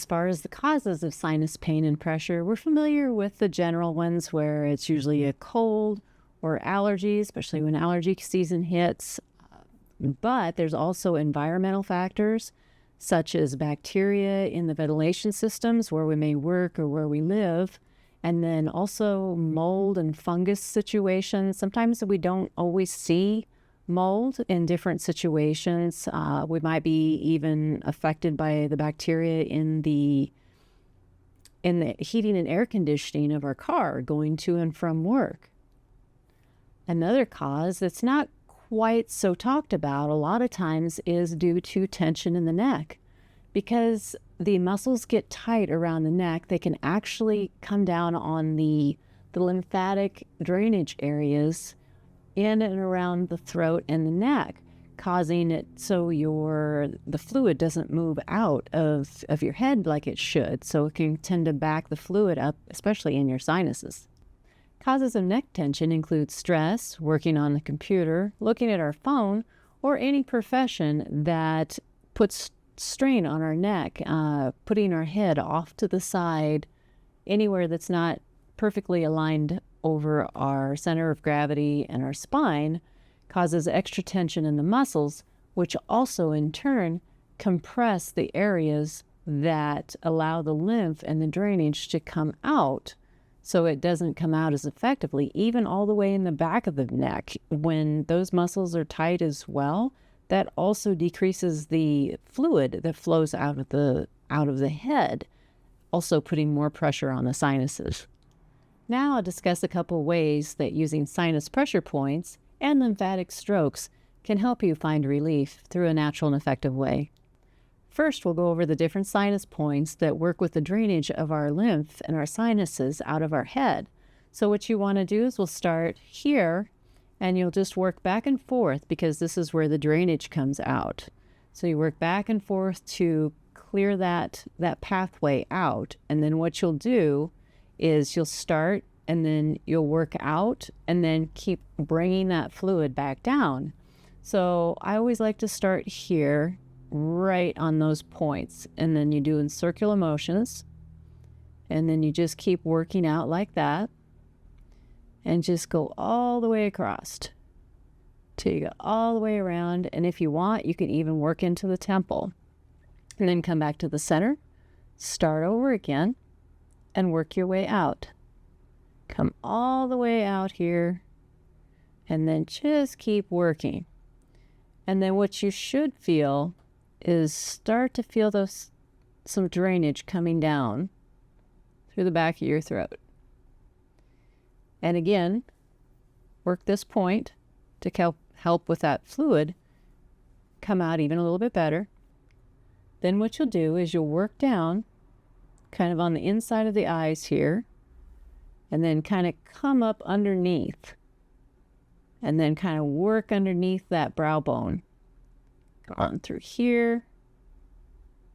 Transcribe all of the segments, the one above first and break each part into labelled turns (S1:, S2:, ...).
S1: As far as the causes of sinus pain and pressure, we're familiar with the general ones where it's usually a cold or allergies, especially when allergy season hits. But there's also environmental factors such as bacteria in the ventilation systems where we may work or where we live, and then also mold and fungus situations. Sometimes we don't always see mold in different situations. We might be even affected by the bacteria in the heating and air conditioning of our car going to and from work. Another cause that's not quite so talked about a lot of times is due to tension in the neck. Because the muscles get tight around the neck, they can actually come down on the lymphatic drainage areas in and around the throat and the neck, causing it so the fluid doesn't move out of your head like it should. So it can tend to back the fluid up, especially in your sinuses. Causes of neck tension include stress, working on the computer, looking at our phone, or any profession that puts strain on our neck, putting our head off to the side, anywhere that's not perfectly aligned over our center of gravity and our spine, causes extra tension in the muscles, which also in turn compress the areas that allow the lymph and the drainage to come out, so it doesn't come out as effectively, even all the way in the back of the neck. When those muscles are tight as well, that also decreases the fluid that flows out of the head, also putting more pressure on the sinuses. Now I'll discuss a couple ways that using sinus pressure points and lymphatic strokes can help you find relief through a natural and effective way. First, we'll go over the different sinus points that work with the drainage of our lymph and our sinuses out of our head. So what you want to do is we'll start here, and you'll just work back and forth because this is where the drainage comes out. So you work back and forth to clear that pathway out. And then what you'll do is you'll start and then you'll work out and then keep bringing that fluid back down. So I always like to start here, right on those points. And then you do in circular motions. And then you just keep working out like that. And just go all the way across till you go all the way around. And if you want, you can even work into the temple. And then come back to the center, start over again, and work your way out. Come all the way out here, and then just keep working. And then what you should feel is start to feel some drainage coming down through the back of your throat. And again, work this point to help with that fluid come out even a little bit better. Then what you'll do is you'll work down kind of on the inside of the eyes here, and then kind of come up underneath, and then kind of work underneath that brow bone. Go on through here,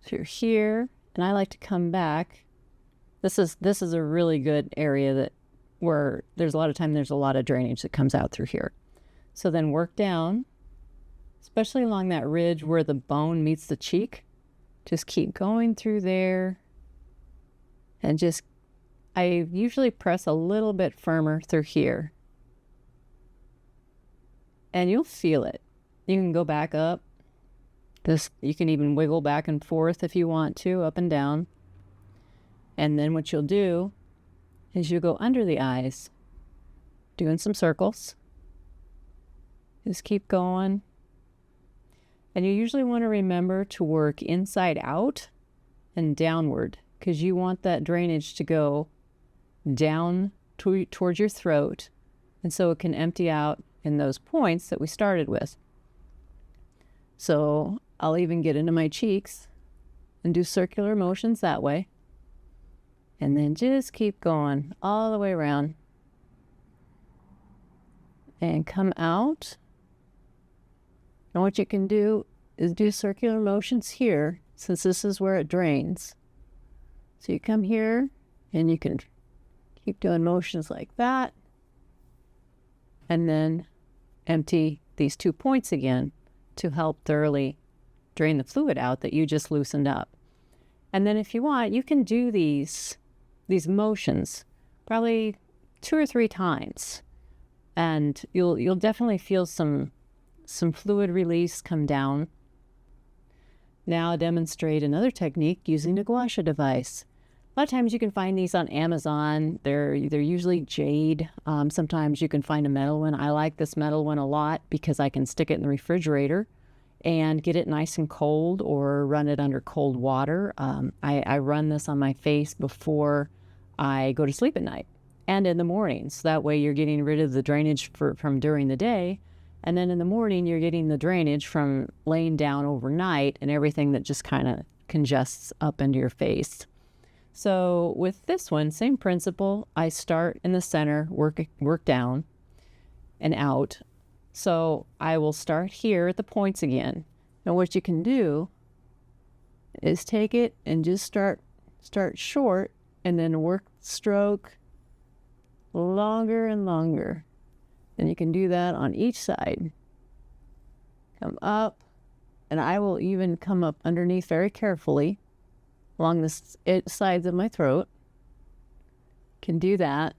S1: and I like to come back. This is a really good area where there's a lot of drainage that comes out through here. So then work down, especially along that ridge where the bone meets the cheek. Just keep going through there, and I usually press a little bit firmer through here. And you'll feel it. You can go back up. You can even wiggle back and forth if you want to, up and down. And then what you'll do is you go under the eyes, doing some circles. Just keep going. And you usually want to remember to work inside out and downward, because you want that drainage to go down towards your throat, and so it can empty out in those points that we started with. So I'll even get into my cheeks and do circular motions that way. And then just keep going all the way around. And come out. And what you can do is do circular motions here, since this is where it drains. So you come here, and you can keep doing motions like that. And then empty these 2 points again to help thoroughly drain the fluid out that you just loosened up. And then if you want, you can do these motions probably 2 or 3 times. And you'll definitely feel some fluid release come down. Now I'll demonstrate another technique using the Gua Sha device. A lot of times you can find these on Amazon. They're usually jade. Sometimes you can find a metal one. I like this metal one a lot because I can stick it in the refrigerator and get it nice and cold, or run it under cold water. I run this on my face before I go to sleep at night and in the morning. So that way you're getting rid of the drainage from during the day. And then in the morning, you're getting the drainage from laying down overnight and everything that just kind of congests up into your face. So with this one, same principle. I start in the center, work down and out. So I will start here at the points again. And what you can do is take it and just start short, and then work stroke longer and longer. And you can do that on each side. Come up, and I will even come up underneath very carefully along the sides of my throat. Can do that.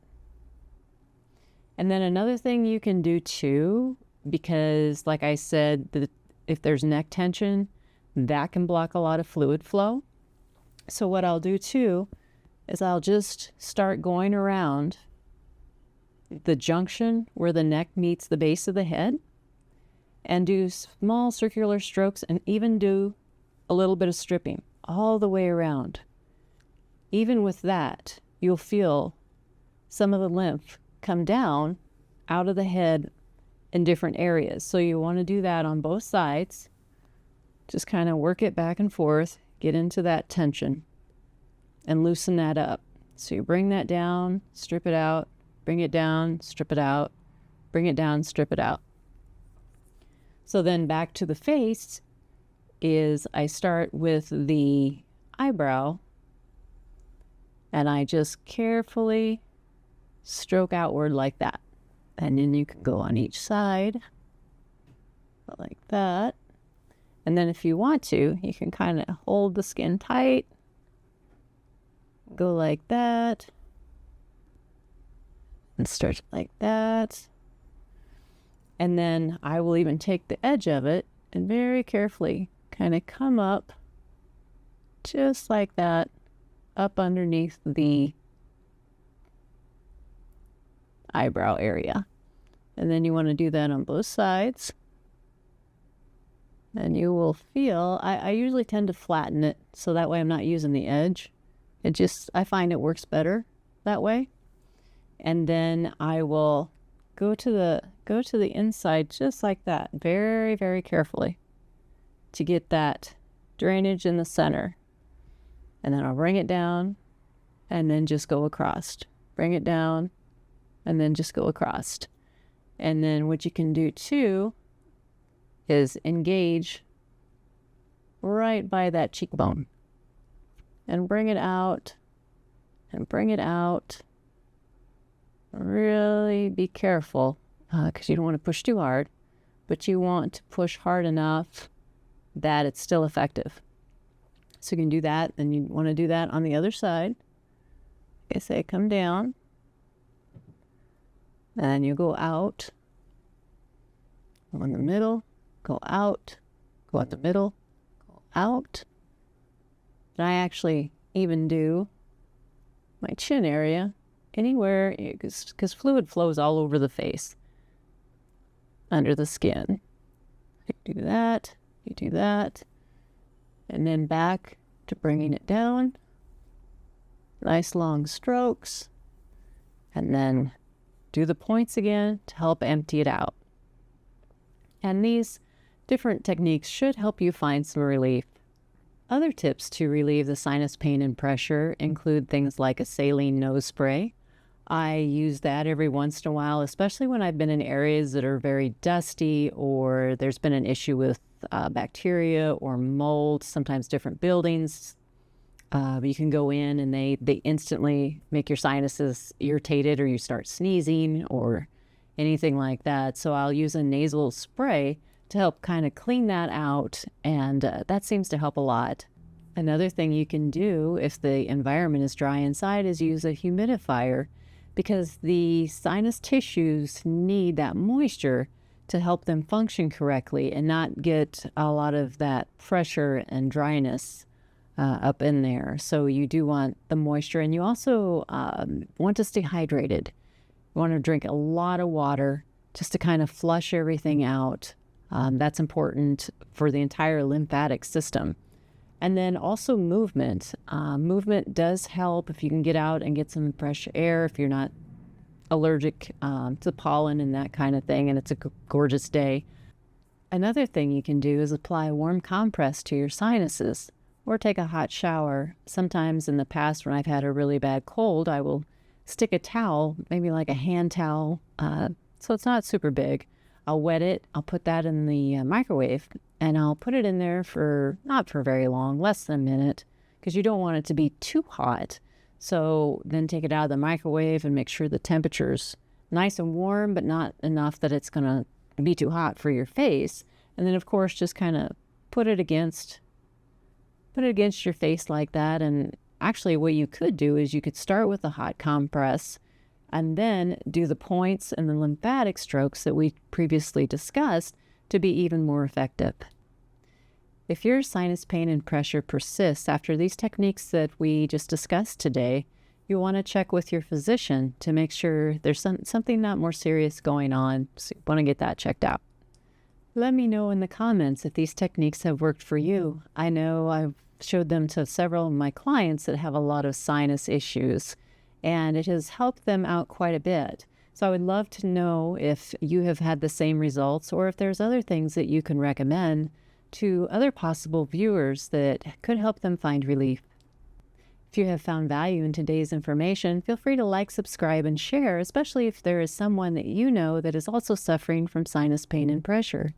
S1: And then another thing you can do too, because like I said, if there's neck tension, that can block a lot of fluid flow. So what I'll do too is I'll just start going around the junction where the neck meets the base of the head, and do small circular strokes, and even do a little bit of stripping all the way around. Even with that, you'll feel some of the lymph come down out of the head in different areas. So you want to do that on both sides. Just kind of work it back and forth, get into that tension and loosen that up. So you bring that down, strip it out, bring it down, strip it out, bring it down, strip it out. So then back to the face is I start with the eyebrow, and I just carefully stroke outward like that. And then you can go on each side like that. And then if you want to, you can kind of hold the skin tight, go like that, and stretch like that. And then I will even take the edge of it and very carefully kind of come up just like that, up underneath the eyebrow area. And then you want to do that on both sides. And you will feel, I usually tend to flatten it so that way I'm not using the edge. I find it works better that way. And then I will go to the inside just like that, very, very carefully, to get that drainage in the center. And then I'll bring it down and then just go across. Bring it down and then just go across. And then what you can do too is engage right by that cheekbone and bring it out and bring it out. Really be careful because you don't want to push too hard, but you want to push hard enough that it's still effective. So you can do that, and you want to do that on the other side. Okay, say come down, and you go out, go in the middle, go out, go in the middle, go out. And I actually even do my chin area anywhere, because fluid flows all over the face, under the skin. You do that, you do that, and then back to bringing it down. Nice long strokes, and then do the points again to help empty it out. And these different techniques should help you find some relief. Other tips to relieve the sinus pain and pressure include things like a saline nose spray. I use that every once in a while, especially when I've been in areas that are very dusty, or there's been an issue with bacteria or mold, sometimes different buildings. You can go in and they instantly make your sinuses irritated, or you start sneezing or anything like that. So I'll use a nasal spray to help kind of clean that out, and that seems to help a lot. Another thing you can do if the environment is dry inside is use a humidifier, because the sinus tissues need that moisture to help them function correctly and not get a lot of that pressure and dryness up in there. So you do want the moisture, and you also want to stay hydrated. You want to drink a lot of water just to kind of flush everything out. That's important for the entire lymphatic system. And then also movement. Movement does help if you can get out and get some fresh air, if you're not allergic to pollen and that kind of thing, and it's a gorgeous day. Another thing you can do is apply a warm compress to your sinuses or take a hot shower. Sometimes in the past when I've had a really bad cold, I will stick a towel, maybe like a hand towel, so it's not super big. I'll wet it, I'll put that in the microwave, and I'll put it in there for not for very long, less than a minute, because you don't want it to be too hot. So then take it out of the microwave and make sure the temperature's nice and warm, but not enough that it's going to be too hot for your face. And then, of course, just kind of put it against your face like that. And actually what you could do is you could start with a hot compress and then do the points and the lymphatic strokes that we previously discussed to be even more effective. If your sinus pain and pressure persists after these techniques that we just discussed today, you'll want to check with your physician to make sure there's something not more serious going on. So you want to get that checked out. Let me know in the comments if these techniques have worked for you. I know I've showed them to several of my clients that have a lot of sinus issues, and it has helped them out quite a bit. So I would love to know if you have had the same results, or if there's other things that you can recommend to other possible viewers that could help them find relief. If you have found value in today's information, feel free to like, subscribe, and share, especially if there is someone that you know that is also suffering from sinus pain and pressure.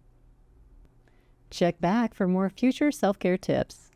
S1: Check back for more future self-care tips.